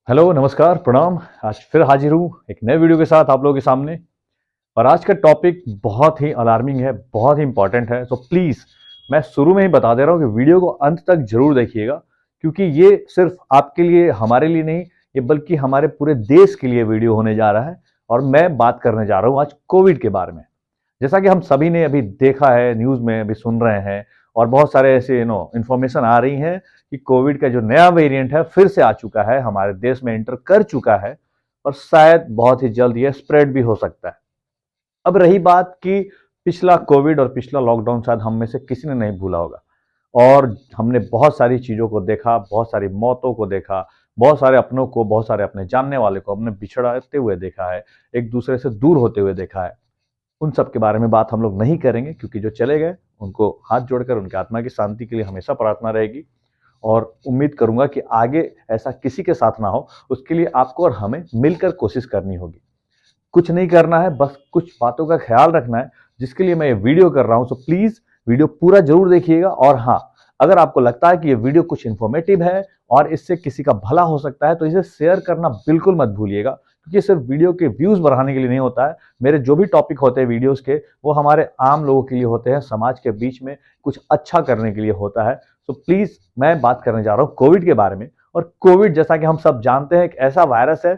Hello, नमस्कार, प्रणाम। आज फिर हाजिर हूँ एक नए वीडियो के साथ आप लोगों के सामने। और आज का टॉपिक बहुत ही अलार्मिंग है, बहुत ही इंपॉर्टेंट है। तो प्लीज़ मैं शुरू में ही बता दे रहा हूँ कि वीडियो को अंत तक जरूर देखिएगा, क्योंकि ये सिर्फ आपके लिए, हमारे लिए नहीं, ये बल्कि हमारे पूरे देश के लिए वीडियो होने जा रहा है। और मैं बात करने जा रहा हूँ आज कोविड के बारे में। जैसा कि हम सभी ने अभी देखा है, न्यूज़ में अभी सुन रहे हैं, और बहुत सारे ऐसे इन्फॉर्मेशन आ रही हैं कि कोविड का जो नया वेरिएंट है फिर से आ चुका है, हमारे देश में एंटर कर चुका है, और शायद बहुत ही जल्द ये स्प्रेड भी हो सकता है। अब रही बात कि पिछला कोविड और पिछला लॉकडाउन शायद हम में से किसी ने नहीं भूला होगा। और हमने बहुत सारी चीज़ों को देखा, बहुत सारी मौतों को देखा, बहुत सारे अपनों को, बहुत सारे अपने जानने वाले को हमने बिछड़ते हुए देखा है, एक दूसरे से दूर होते हुए देखा है। उन सब के बारे में बात हम लोग नहीं करेंगे, क्योंकि जो चले गए उनको हाथ जोड़कर उनकी आत्मा की शांति के लिए हमेशा प्रार्थना रहेगी। और उम्मीद करूंगा कि आगे ऐसा किसी के साथ ना हो, उसके लिए आपको और हमें मिलकर कोशिश करनी होगी। कुछ नहीं करना है, बस कुछ बातों का ख्याल रखना है, जिसके लिए मैं ये वीडियो कर रहा हूं। सो प्लीज वीडियो पूरा जरूर देखिएगा। और हाँ, अगर आपको लगता है कि ये वीडियो कुछ इंफॉर्मेटिव है और इससे किसी का भला हो सकता है, तो इसे शेयर करना बिल्कुल मत भूलिएगा, क्योंकि सिर्फ वीडियो के व्यूज बढ़ाने के लिए नहीं होता है। मेरे जो भी टॉपिक होते हैं वीडियोस के, वो हमारे आम लोगों के लिए होते हैं, समाज के बीच में कुछ अच्छा करने के लिए होता है। तो प्लीज मैं बात करने जा रहा हूँ कोविड के बारे में। और कोविड, जैसा कि हम सब जानते हैं, एक ऐसा वायरस है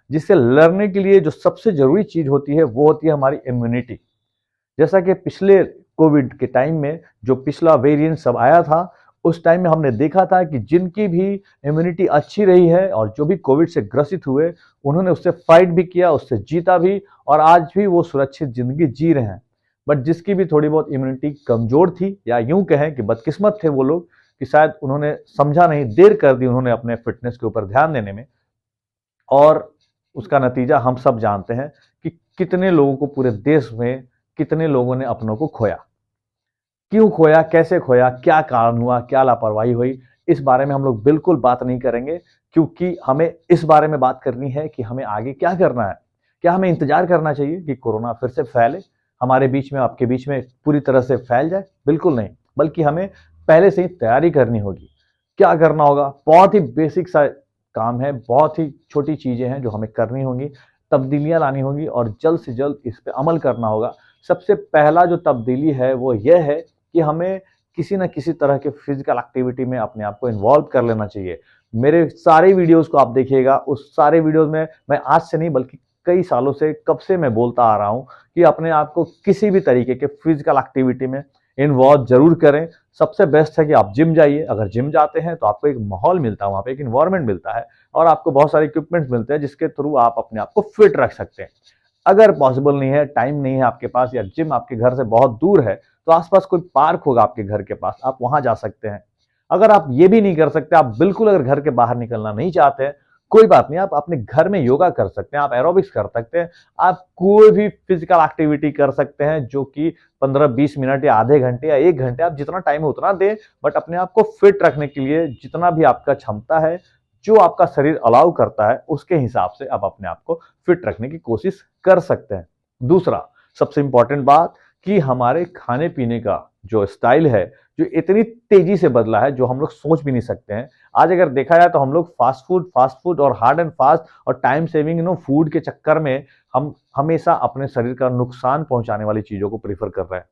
जिससे लड़ने के लिए जो सबसे जरूरी चीज होती है वो होती है हमारी इम्यूनिटी। जैसा कि पिछले कोविड के टाइम में जो पिछला वेरिएंट सब आया था, उस टाइम में हमने देखा था कि जिनकी भी इम्यूनिटी अच्छी रही है और जो भी कोविड से ग्रसित हुए, उन्होंने उससे फाइट भी किया, उससे जीता भी, और आज भी वो सुरक्षित जिंदगी जी रहे हैं। बट जिसकी भी थोड़ी बहुत इम्यूनिटी कमजोर थी, या यूं कहें कि बदकिस्मत थे वो लोग, कि शायद उन्होंने समझा नहीं, देर कर दी उन्होंने अपने फिटनेस के ऊपर ध्यान देने में। और उसका नतीजा हम सब जानते हैं कि कितने लोगों को, पूरे देश में कितने लोगों ने अपनों को खोया। क्यों खोया, कैसे खोया, क्या कारण हुआ, क्या लापरवाही हुई, इस बारे में हम लोग बिल्कुल बात नहीं करेंगे। क्योंकि हमें इस बारे में बात करनी है कि हमें आगे क्या करना है। क्या हमें इंतजार करना चाहिए कि कोरोना फिर से फैले, हमारे बीच में, आपके बीच में पूरी तरह से फैल जाए? बिल्कुल नहीं, बल्कि हमें पहले से ही तैयारी करनी होगी। क्या करना होगा? बहुत ही बेसिक सा काम है, बहुत ही छोटी चीजें हैं जो हमें करनी होंगी, तब्दीलियां लानी होंगी, और जल्द से जल्द इस पे अमल करना होगा। सबसे पहला जो तब्दीली है वो यह है कि हमें किसी न किसी तरह के फिजिकल एक्टिविटी में अपने आप को इन्वॉल्व कर लेना चाहिए। मेरे सारे वीडियोस को आप देखिएगा, उस सारे वीडियोस में मैं आज से नहीं बल्कि कई सालों से, कब से मैं बोलता आ रहा हूँ कि अपने आप को किसी भी तरीके के फिजिकल एक्टिविटी में इन्वॉल्व जरूर करें। सबसे बेस्ट है कि आप जिम जाइए। अगर जिम जाते हैं तो आपको एक माहौल मिलता है, वहाँ पे एक इन्वायरमेंट मिलता है, और आपको बहुत सारे इक्विपमेंट्स मिलते हैं जिसके थ्रू आप अपने आप को फिट रख सकते हैं। अगर पॉसिबल नहीं है, टाइम नहीं है आपके पास, या जिम आपके घर से बहुत दूर है, तो आसपास कोई पार्क होगा आपके घर के पास, आप वहां जा सकते हैं। अगर आप ये भी नहीं कर सकते, आप बिल्कुल अगर घर के बाहर निकलना नहीं चाहते हैं, कोई बात नहीं, आप अपने घर में योगा कर सकते हैं, आप एरोबिक्स कर सकते हैं, आप कोई भी फिजिकल एक्टिविटी कर सकते हैं जो कि 15-20 मिनट या आधे घंटे या 1 घंटे, आप जितना टाइम है उतना दें। बट अपने आप को फिट रखने के लिए जितना भी आपका क्षमता है, जो आपका शरीर अलाउ करता है, उसके हिसाब से आप अपने आप को फिट रखने की कोशिश कर सकते हैं। दूसरा सबसे इंपॉर्टेंट बात, कि हमारे खाने पीने का जो स्टाइल है, जो इतनी तेजी से बदला है, जो हम लोग सोच भी नहीं सकते हैं। आज अगर देखा जाए तो हम लोग फास्ट फूड और हार्ड एंड फास्ट और टाइम सेविंग फूड के चक्कर में हम हमेशा अपने शरीर का नुकसान पहुंचाने वाली चीजों को प्रीफर कर रहे हैं।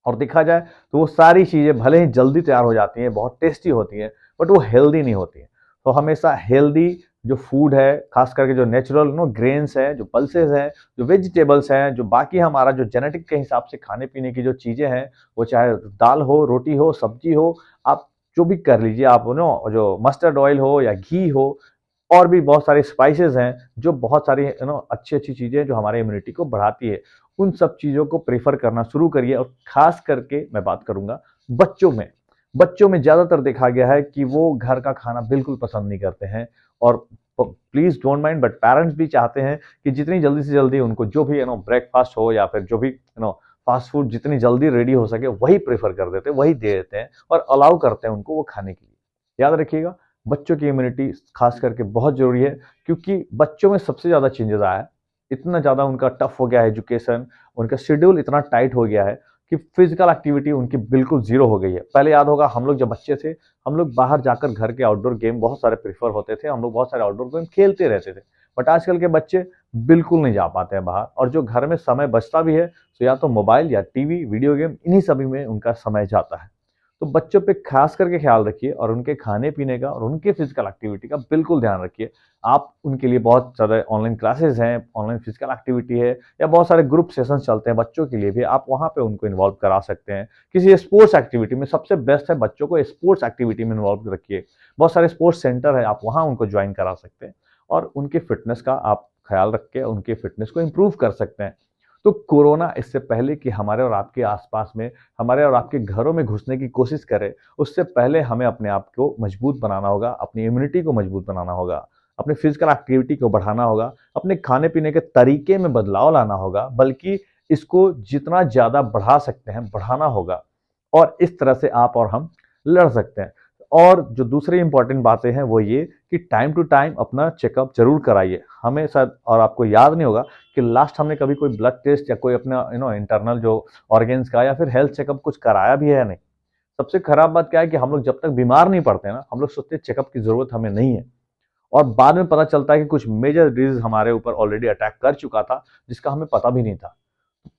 और देखा जाए तो वो सारी चीजें भले ही जल्दी तैयार हो जाती हैं, बहुत टेस्टी होती हैं, बट वो हेल्दी नहीं होती हैं। तो हमेशा हेल्दी जो फूड है, खास करके जो नेचुरल ग्रेन्स हैं, जो पल्सेस हैं, जो वेजिटेबल्स हैं, जो बाकी हमारा जो जेनेटिक के हिसाब से खाने पीने की जो चीजें हैं, वो चाहे दाल हो, रोटी हो, सब्जी हो, आप जो भी कर लीजिए, आप जो मस्टर्ड ऑयल हो या घी हो, और भी बहुत सारे स्पाइसेस हैं, जो बहुत सारी अच्छी अच्छी चीजें जो हमारे इम्यूनिटी को बढ़ाती है। उन सब चीजों को प्रेफर करना शुरू करिए। और खास करके मैं बात करूंगा बच्चों में। बच्चों में ज्यादातर देखा गया है कि वो घर का खाना बिल्कुल पसंद नहीं करते हैं। और please don't mind, but parents भी चाहते हैं कि जितनी जल्दी से जल्दी उनको जो भी ब्रेकफास्ट हो, या फिर जो भी फास्ट फूड जितनी जल्दी रेडी हो सके, वही प्रेफर कर देते हैं, वही दे देते हैं, और अलाउ करते हैं उनको वो खाने के लिए। याद रखिएगा, बच्चों की इम्यूनिटी खास करके बहुत जरूरी है, क्योंकि बच्चों में सबसे ज्यादा चेंजेस आया है। इतना ज्यादा उनका टफ हो गया है एजुकेशन, उनका शेड्यूल इतना टाइट हो गया है कि फिजिकल एक्टिविटी उनकी बिल्कुल जीरो हो गई है। पहले याद होगा हम लोग जब बच्चे थे, हम लोग बाहर जाकर घर के आउटडोर गेम बहुत सारे प्रेफर होते थे, हम लोग बहुत सारे आउटडोर गेम खेलते रहते थे। बट आजकल के बच्चे बिल्कुल नहीं जा पाते हैं बाहर, और जो घर में समय बचता भी है तो या तो मोबाइल या टीवी, वीडियो गेम, इन्हीं सभी में उनका समय जाता है। तो बच्चों पे खास करके ख्याल रखिए और उनके खाने-पीने का और उनके फिजिकल एक्टिविटी का बिल्कुल ध्यान रखिए। आप उनके लिए बहुत ज़्यादा ऑनलाइन क्लासेस हैं, ऑनलाइन फिजिकल एक्टिविटी है, या बहुत सारे ग्रुप सेशंस चलते हैं बच्चों के लिए भी, आप वहाँ पे उनको इन्वॉल्व करा सकते हैं। किसी स्पोर्ट्स एक्टिविटी में सबसे बेस्ट है बच्चों को स्पोर्ट्स एक्टिविटी में इन्वॉल्व रखिए। बहुत सारे स्पोर्ट्स सेंटर है, आप वहाँ उनको जॉइन करा सकते हैं और उनकी फिटनेस का आप ख्याल रख के उनकी फिटनेस को इम्प्रूव कर सकते हैं। तो कोरोना इससे पहले कि हमारे और आपके आस-पास में, हमारे और आपके घरों में घुसने की कोशिश करे, उससे पहले हमें अपने आप को मजबूत बनाना होगा, अपनी इम्यूनिटी को मजबूत बनाना होगा, अपनी फिजिकल एक्टिविटी को बढ़ाना होगा, अपने खाने-पीने के तरीके में बदलाव लाना होगा, बल्कि इसको जितना ज़्यादा बढ़ा सकते हैं, बढ़ाना होगा, और इस तरह से आप और हम लड़ सकते हैं। और जो दूसरी इम्पोर्टेंट बातें हैं वो ये कि टाइम टू टाइम अपना चेकअप ज़रूर कराइए। हमें शायद, और आपको याद नहीं होगा कि लास्ट हमने कभी कोई ब्लड टेस्ट या कोई अपना इंटरनल जो ऑर्गन्स का या फिर हेल्थ चेकअप कुछ कराया भी है या नहीं। सबसे खराब बात क्या है कि हम लोग जब तक बीमार नहीं पड़ते ना, हम लोग सोचते हैं चेकअप की ज़रूरत हमें नहीं है, और बाद में पता चलता है कि कुछ मेजर डिजीज़ हमारे ऊपर ऑलरेडी अटैक कर चुका था, जिसका हमें पता भी नहीं था।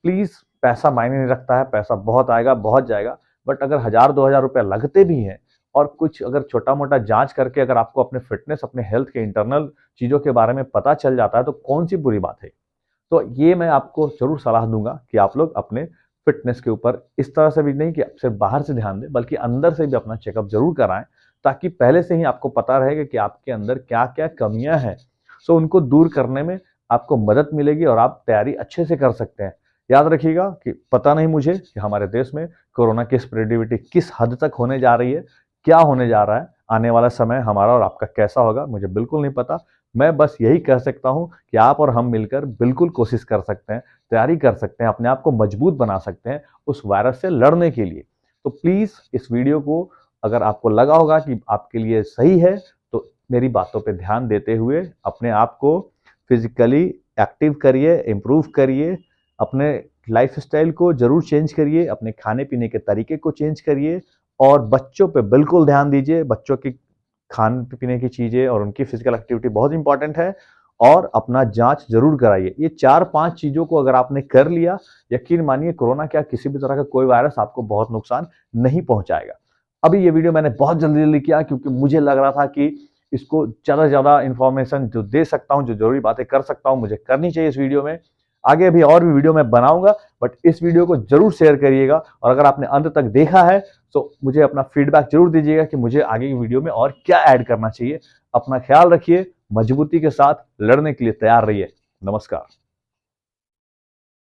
प्लीज़, पैसा मायने नहीं रखता है, पैसा बहुत आएगा, बहुत जाएगा, बट अगर 1000-2000 रुपए लगते भी हैं और कुछ अगर छोटा-मोटा जाँच करके अगर आपको अपने फिटनेस, अपने हेल्थ के इंटरनल चीज़ों के बारे में पता चल जाता है, तो कौन-सी बुरी बात है? तो ये मैं आपको ज़रूर सलाह दूँगा कि आप लोग अपने फ़िटनेस के ऊपर इस तरह से भी नहीं कि सिर्फ़ बाहर से ध्यान दें, बल्कि अंदर से भी अपना चेकअप ज़रूर कराएँ, ताकि पहले से ही आपको पता रहेगा कि आपके अंदर क्या-क्या कमियाँ हैं। सो उनको दूर करने में आपको मदद मिलेगी और आप तैयारी अच्छे से कर सकते हैं। याद रखिएगा कि पता नहीं मुझे कि हमारे देश में कोरोना की स्प्रेडिविटी किस हद तक होने जा रही है, क्या होने जा रहा है, आने वाला समय हमारा और आपका कैसा होगा, मुझे बिल्कुल नहीं पता। मैं बस यही कह सकता हूँ कि आप और हम मिलकर बिल्कुल कोशिश कर सकते हैं, तैयारी कर सकते हैं, अपने आप को मजबूत बना सकते हैं उस वायरस से लड़ने के लिए। तो प्लीज़, इस वीडियो को अगर आपको लगा होगा कि आपके लिए सही है, तो मेरी बातों पे ध्यान देते हुए अपने आप को फिज़िकली एक्टिव करिए, इम्प्रूव करिए, अपने लाइफ़स्टाइल को ज़रूर चेंज करिए, अपने खाने-पीने के तरीके को चेंज करिए, और बच्चों पे बिल्कुल ध्यान दीजिए। बच्चों की खाने-पीने की चीज़ें और उनकी फिज़िकल एक्टिविटी बहुत इम्पोर्टेंट है, और अपना जाँच ज़रूर कराइए। ये 4-5 चीज़ों को अगर आपने कर लिया, यकीन मानिए कोरोना क्या किसी भी तरह का कोई वायरस आपको बहुत नुकसान नहीं पहुँचाएगा। अभी ये वीडियो मैंने बहुत जल्दी-जल्दी किया क्योंकि मुझे लग रहा था कि इसको ज़्यादा से ज़्यादा इन्फॉर्मेशन जो दे सकता हूँ, जो ज़रूरी बातें कर सकता हूँ, मुझे करनी चाहिए इस वीडियो में। आगे भी और भी वीडियो मैं बनाऊँगा, बट इस वीडियो को ज़रूर शेयर करिएगा, और अगर आपने अंत तक देखा है तो मुझे अपना फीडबैक ज़रूर दीजिएगा कि मुझे आगे की वीडियो में और क्या ऐड करना चाहिए। अपना ख्याल रखिए, मजबूती के साथ लड़ने के लिए तैयार रहिए। नमस्कार।